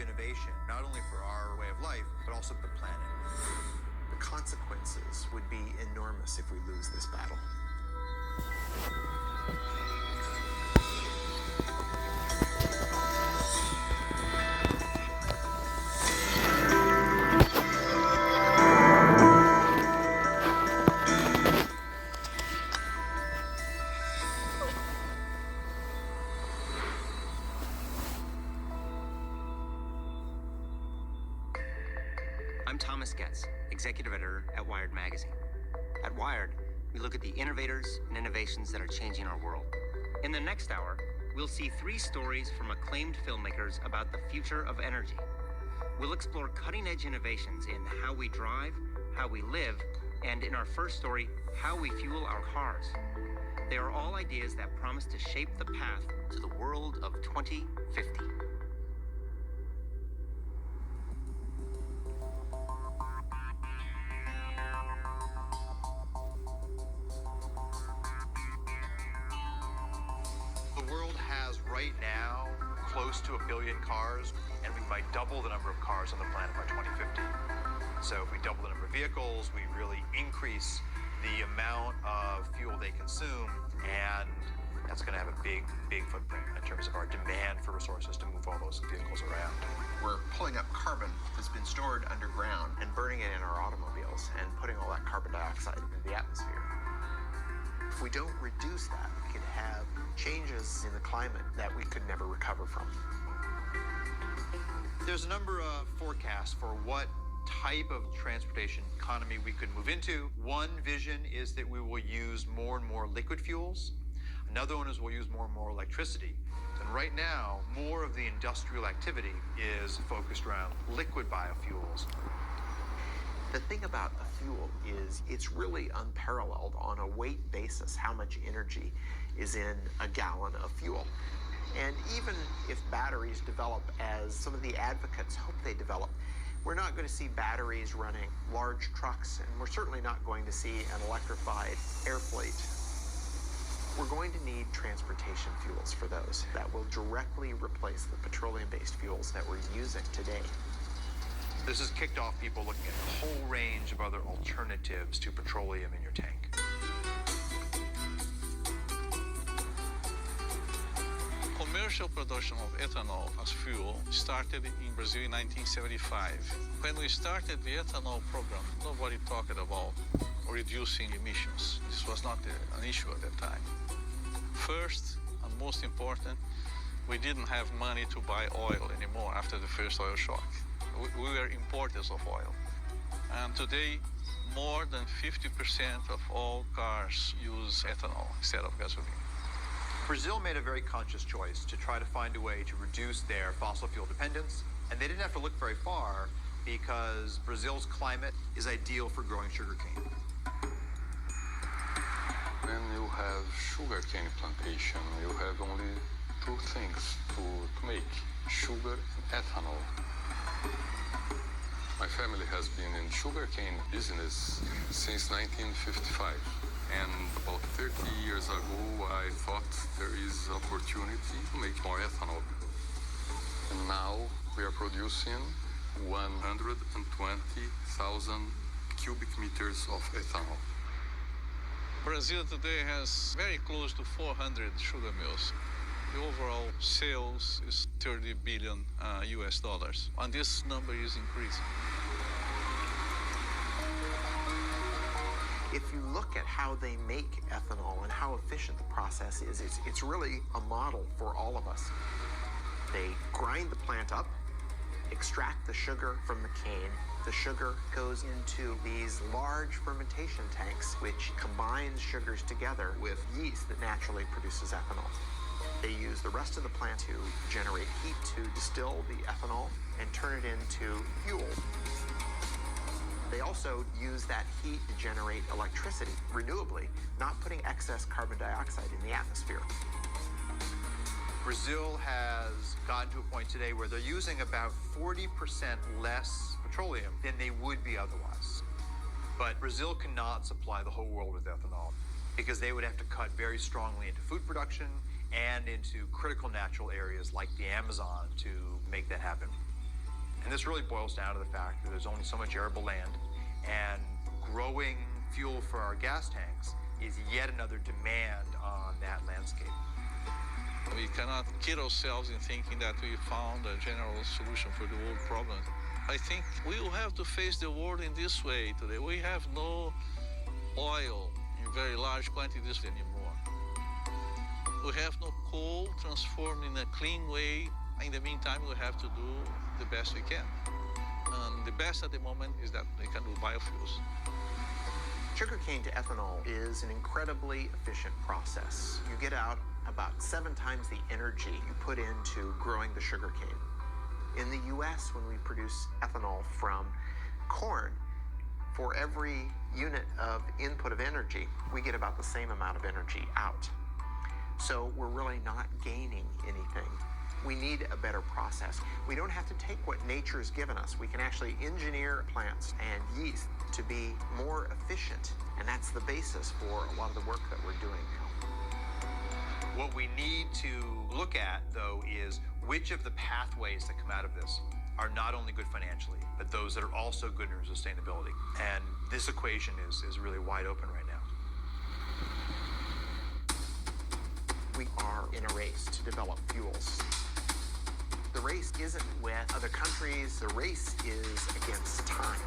innovation, not only for our way of life, but also the planet. The consequences would be enormous if we lose this battle. I'm Thomas Getz, executive editor at Wired Magazine. At Wired, we look at the innovators and innovations that are changing our world. In the next hour, we'll see 3 stories from acclaimed filmmakers about the future of energy. We'll explore cutting-edge innovations in how we drive, how we live, and in our first story, how we fuel our cars. They are all ideas that promise to shape the path to the world of 2050. The world has right now close to 1 billion cars, and we might double the number of cars on the planet by 2050. So if we double the number of vehicles, we really increase the amount of fuel they consume, and that's going to have a big footprint in terms of our demand for resources to move all those vehicles around. We're pulling up carbon that's been stored underground and burning it in our automobiles and putting all that carbon dioxide into the atmosphere. If we don't reduce that, we could have changes in the climate that we could never recover from. There's a number of forecasts for what type of transportation economy we could move into. One vision is that we will use more and more liquid fuels. Another one is we'll use more and more electricity. And right now, more of the industrial activity is focused around liquid biofuels. The thing about a fuel is it's really unparalleled on a weight basis how much energy is in a gallon of fuel. And even if batteries develop as some of the advocates hope they develop, we're not going to see batteries running large trucks, and we're certainly not going to see an electrified air fleet. We're going to need transportation fuels for those that will directly replace the petroleum-based fuels that we're using today. This has kicked off people looking at a whole range of other alternatives to petroleum in your tank. Commercial production of ethanol as fuel started in Brazil in 1975. When we started the ethanol program, nobody talked about reducing emissions. This was not an issue at that time. First, and most important, we didn't have money to buy oil anymore after the first oil shock. We were importers of oil. And today, more than 50% of all cars use ethanol instead of gasoline. Brazil made a very conscious choice to try to find a way to reduce their fossil fuel dependence, and they didn't have to look very far because Brazil's climate is ideal for growing sugarcane. When you have sugarcane plantation, you have only 2 things to make: sugar and ethanol. My family has been in sugarcane business since 1955. And about 30 years ago, I thought there is opportunity to make more ethanol. And now we are producing 120,000 cubic meters of ethanol. Brazil today has very close to 400 sugar mills. The overall sales is 30 billion US dollars, and this number is increasing. If you look at how they make ethanol and how efficient the process is, it's really a model for all of us. They grind the plant up, extract the sugar from the cane. The sugar goes into these large fermentation tanks, which combines sugars together with yeast that naturally produces ethanol. They use the rest of the plant to generate heat to distill the ethanol and turn it into fuel. They also use that heat to generate electricity renewably, not putting excess carbon dioxide in the atmosphere. Brazil has gotten to a point today where they're using about 40% less petroleum than they would be otherwise. But Brazil cannot supply the whole world with ethanol because they would have to cut very strongly into food production and into critical natural areas like the Amazon to make that happen. And this really boils down to the fact that there's only so much arable land, and growing fuel for our gas tanks is yet another demand on that landscape. We cannot kid ourselves in thinking that we found a general solution for the world problem. I think we will have to face the world in this way today. We have no oil in very large quantities anymore. We have no coal transformed in a clean way. In the meantime, we have to do the best we can. And the best at the moment is that we can do biofuels. Sugarcane to ethanol is an incredibly efficient process. You get out about 7 times the energy you put into growing the sugarcane. In the US, when we produce ethanol from corn, for every unit of input of energy, we get about the same amount of energy out. So we're really not gaining anything. We need a better process. We don't have to take what nature's given us. We can actually engineer plants and yeast to be more efficient, and that's the basis for a lot of the work that we're doing now. What we need to look at, though, is which of the pathways that come out of this are not only good financially, but those that are also good in sustainability. And this equation is really wide open right now. We are in a race to develop fuels. The race isn't with other countries, the race is against time.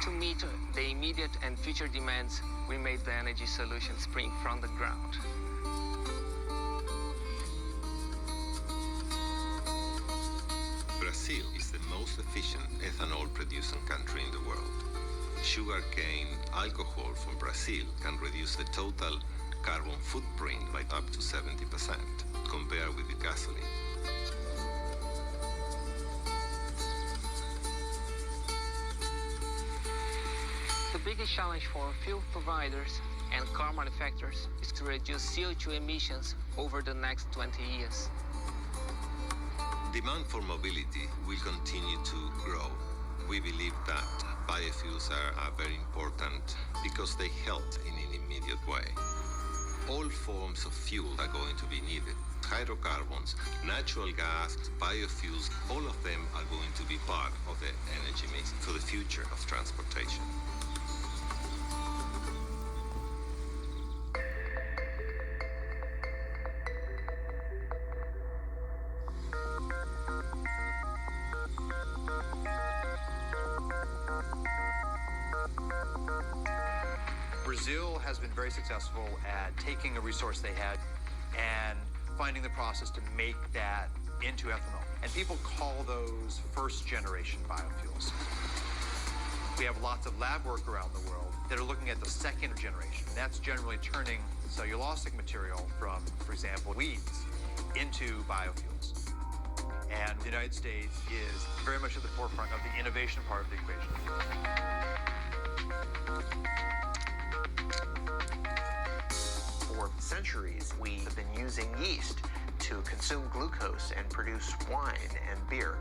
To meet the immediate and future demands, we made the energy solution spring from the ground. Brazil is the most efficient ethanol-producing country in the world. Sugarcane alcohol from Brazil can reduce the total carbon footprint by up to 70% compared with the gasoline. The biggest challenge for fuel providers and car manufacturers is to reduce CO2 emissions over the next 20 years. Demand for mobility will continue to grow. We believe that biofuels are very important because they help in an immediate way. All forms of fuel are going to be needed. Hydrocarbons, natural gas, biofuels, all of them are going to be part of the energy mix for the future of transportation. Brazil has been very successful at taking a resource they had and finding the process to make that into ethanol. And people call those first-generation biofuels. We have lots of lab work around the world that are looking at the second generation. That's generally turning cellulosic material from, for example, weeds into biofuels. And the United States is very much at the forefront of the innovation part of the equation. For centuries, we have been using yeast to consume glucose and produce wine and beer.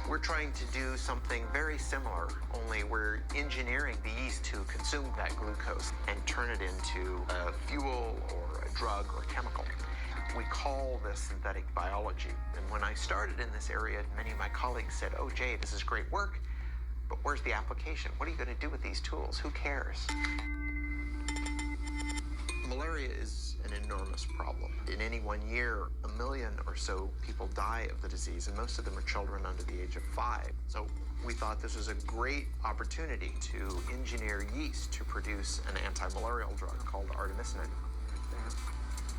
We're trying to do something very similar, only we're engineering the yeast to consume that glucose and turn it into a fuel or a drug or chemical. We call this synthetic biology. And when I started in this area, many of my colleagues said, "Oh, Jay, this is great work, but where's the application? What are you going to do with these tools? Who cares?" Malaria is an enormous problem. In any one year, 1 million or so people die of the disease, and most of them are children under the age of 5. So we thought this was a great opportunity to engineer yeast to produce an anti-malarial drug called artemisinin.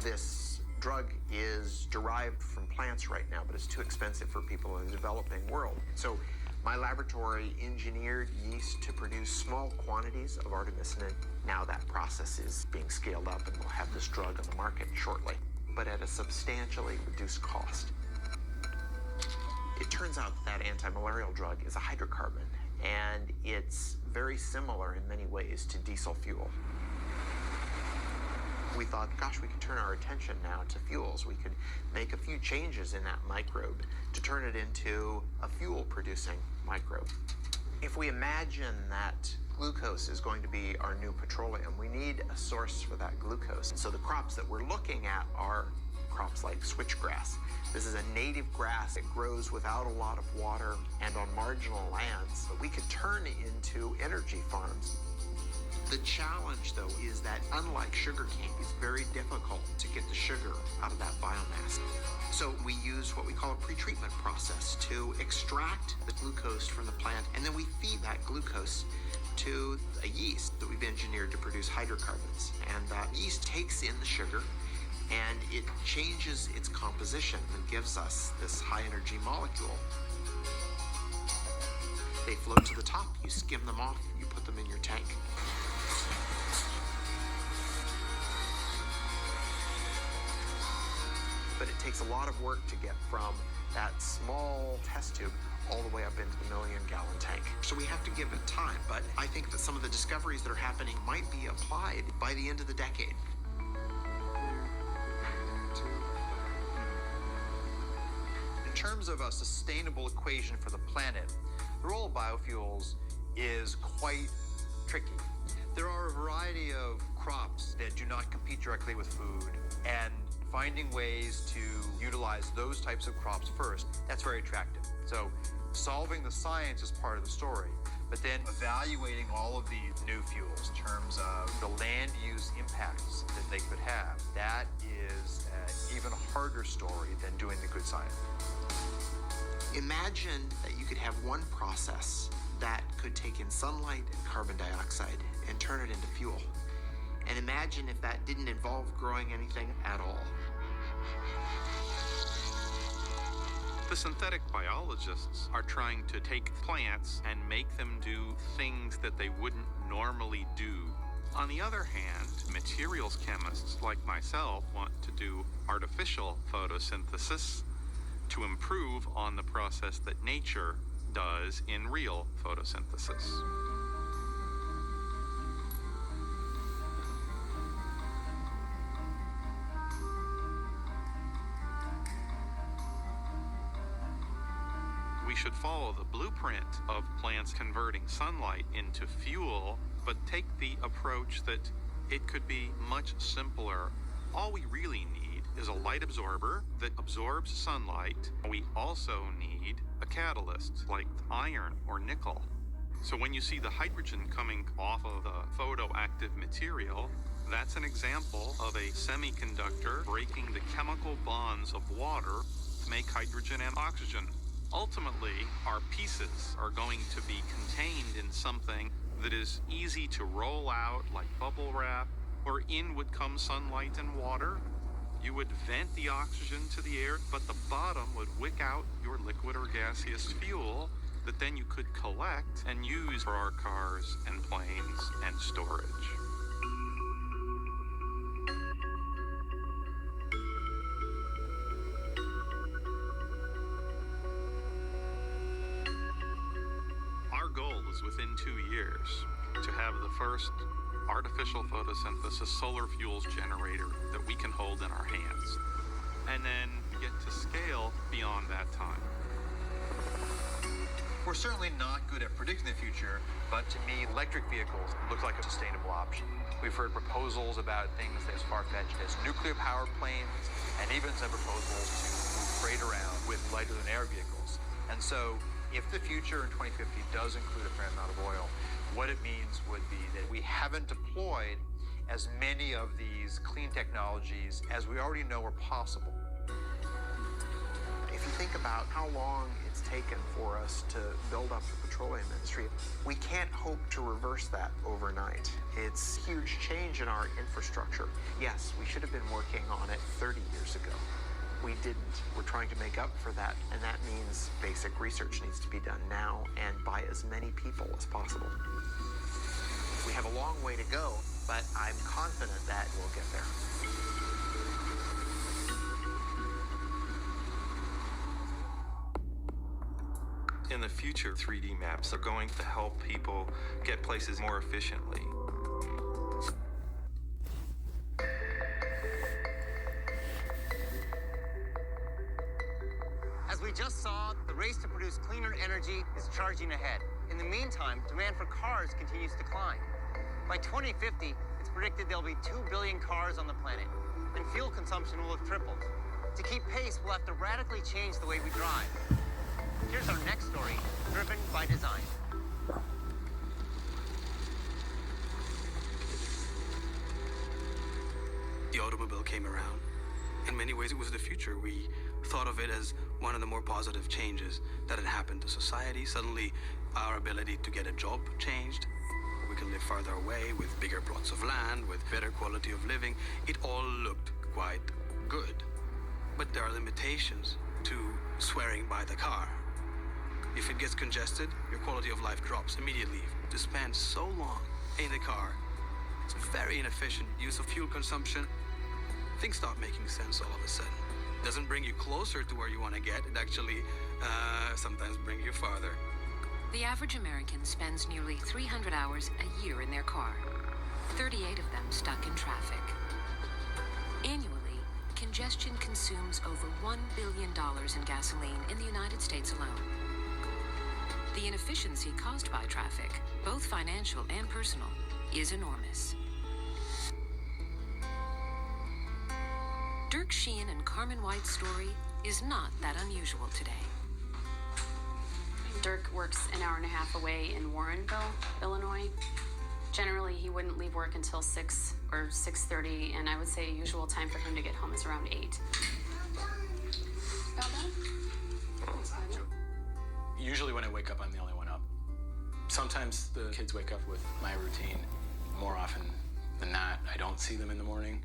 This drug is derived from plants right now, but it's too expensive for people in the developing world. So my laboratory engineered yeast to produce small quantities of artemisinin. Now that process is being scaled up, and we'll have this drug on the market shortly, but at a substantially reduced cost. It turns out that anti-malarial drug is a hydrocarbon, and it's very similar in many ways to diesel fuel. We thought, gosh, we could turn our attention now to fuels. We could make a few changes in that microbe to turn it into a fuel-producing microbe. If we imagine that glucose is going to be our new petroleum, we need a source for that glucose. So the crops that we're looking at are crops like switchgrass. This is a native grass. It grows without a lot of water and on marginal lands. But we could turn into energy farms. The challenge, though, is that unlike sugarcane, it's very difficult to get the sugar out of that biomass. So we use what we call a pretreatment process to extract the glucose from the plant, and then we feed that glucose to a yeast that we've engineered to produce hydrocarbons. And that yeast takes in the sugar, and it changes its composition and gives us this high-energy molecule. They float to the top, you skim them off, you put them in your tank. But it takes a lot of work to get from that small test tube all the way up into the million-gallon tank. So we have to give it time, but I think that some of the discoveries that are happening might be applied by the end of the decade. In terms of a sustainable equation for the planet, the role of biofuels is quite tricky. There are a variety of crops that do not compete directly with food, and finding ways to utilize those types of crops first, that's very attractive. So solving the science is part of the story, but then evaluating all of these new fuels in terms of the land use impacts that they could have, that is an even harder story than doing the good science. Imagine that you could have one process that could take in sunlight and carbon dioxide and turn it into fuel. And imagine if that didn't involve growing anything at all. The synthetic biologists are trying to take plants and make them do things that they wouldn't normally do. On the other hand, materials chemists like myself want to do artificial photosynthesis to improve on the process that nature does in real photosynthesis. We should follow the blueprint of plants converting sunlight into fuel, but take the approach that it could be much simpler. All we really need is a light absorber that absorbs sunlight. We also need a catalyst like iron or nickel. So when you see the hydrogen coming off of the photoactive material, that's an example of a semiconductor breaking the chemical bonds of water to make hydrogen and oxygen. Ultimately, our pieces are going to be contained in something that is easy to roll out like bubble wrap, where in would come sunlight and water. You would vent the oxygen to the air, but the bottom would wick out your liquid or gaseous fuel that then you could collect and use for our cars and planes and storage. Our goal is within 2 years to have the first artificial photosynthesis solar fuels generator that we can hold in our hands, and then get to scale beyond that time. We're certainly not good at predicting the future, but to me, electric vehicles look like a sustainable option. We've heard proposals about things as far-fetched as nuclear-powered planes, and even some proposals to move freight around with lighter-than-air vehicles. And so, if the future in 2050 does include a fair amount of oil, what it means would be that we haven't deployed as many of these clean technologies as we already know are possible. If you think about how long it's taken for us to build up the petroleum industry, we can't hope to reverse that overnight. It's a huge change in our infrastructure. Yes, we should have been working on it 30 years ago. We didn't. We're trying to make up for that, and that means basic research needs to be done now and by as many people as possible. We have a long way to go, but I'm confident that we'll get there. In the future, 3D maps are going to help people get places more efficiently. As we just saw, the race to produce cleaner energy is charging ahead. In the meantime, demand for cars continues to climb. By 2050, it's predicted there'll be 2 billion cars on the planet, and fuel consumption will have tripled. To keep pace, we'll have to radically change the way we drive. Here's our next story, Driven by Design. The automobile came around. In many ways, it was the future. We thought of it as one of the more positive changes that had happened to society. Suddenly, our ability to get a job changed. We can live farther away with bigger plots of land, with better quality of living. It all looked quite good. But there are limitations to swearing by the car. If it gets congested, your quality of life drops immediately. To spend so long in the car, it's very inefficient use of fuel consumption. Things start making sense all of a sudden. Doesn't bring you closer to where you want to get. It actually sometimes brings you farther. The average American spends nearly 300 hours a year in their car, 38 of them stuck in traffic. Annually, congestion consumes over $1 billion in gasoline in the United States alone. The inefficiency caused by traffic, both financial and personal, is enormous. Dirk Sheehan and Carmen White's story is not that unusual today. Dirk works an hour and a half away in Warrenville, Illinois. Generally, he wouldn't leave work until 6 or 6:30, and I would say usual time for him to get home is around 8. Usually when I wake up, I'm the only one up. Sometimes the kids wake up with my routine. More often than not, I don't see them in the morning.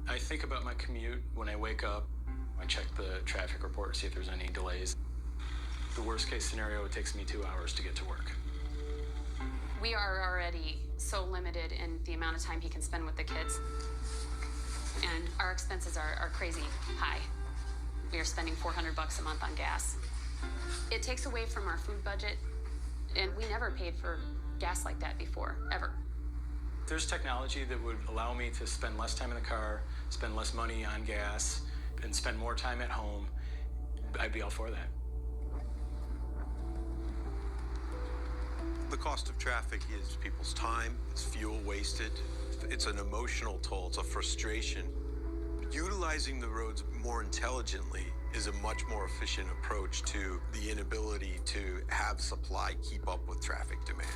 I think about my commute when I wake up. I check the traffic report to see if there's any delays. The worst case scenario, it takes me 2 hours to get to work. We are already so limited in the amount of time he can spend with the kids. And our expenses are crazy high. We are spending $400 a month on gas. It takes away from our food budget, and we never paid for gas like that before, ever. There's technology that would allow me to spend less time in the car, spend less money on gas, and spend more time at home. I'd be all for that. The cost of traffic is people's time, it's fuel wasted, it's an emotional toll, it's a frustration. Utilizing the roads more intelligently is a much more efficient approach to the inability to have supply keep up with traffic demand.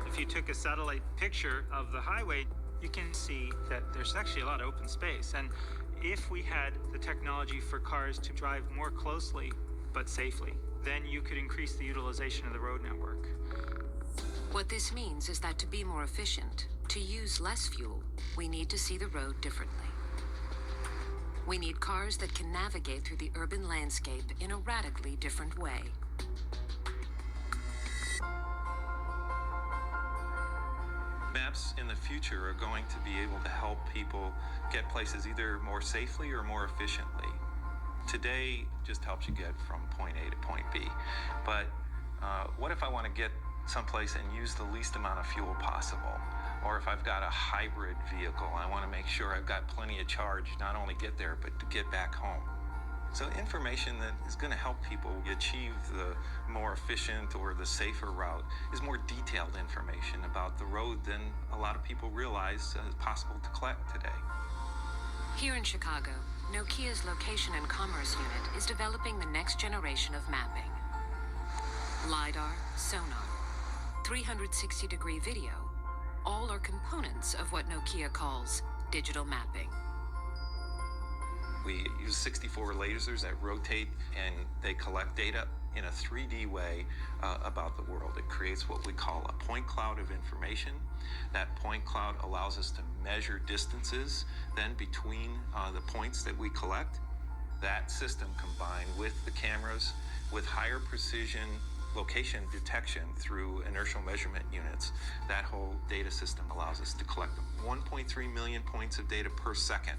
If you took a satellite picture of the highway, you can see that there's actually a lot of open space. And if we had the technology for cars to drive more closely but safely, then you could increase the utilization of the road network. What this means is that to be more efficient, to use less fuel, we need to see the road differently. We need cars that can navigate through the urban landscape in a radically different way. Maps in the future are going to be able to help people get places either more safely or more efficiently. Today just helps you get from point A to point B. But what if I want to get someplace and use the least amount of fuel possible? Or if I've got a hybrid vehicle, I want to make sure I've got plenty of charge, not only get there, but to get back home. So information that is going to help people achieve the more efficient or the safer route is more detailed information about the road than a lot of people realize is possible to collect today. Here in Chicago, Nokia's Location and Commerce Unit is developing the next generation of mapping. LiDAR, sonar, 360-degree video, all are components of what Nokia calls digital mapping. We use 64 lasers that rotate and they collect data in a 3D way about the world. It creates what we call a point cloud of information. That point cloud allows us to measure distances then between the points that we collect. That system combined with the cameras with higher precision location detection through inertial measurement units, that whole data system allows us to collect 1.3 million points of data per second.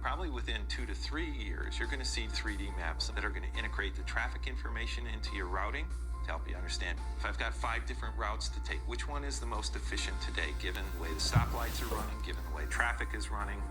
Probably within 2 to 3 years, you're going to see 3D maps that are going to integrate the traffic information into your routing to help you understand. If I've got 5 different routes to take, which one is the most efficient today, given the way the stoplights are running, given the way traffic is running?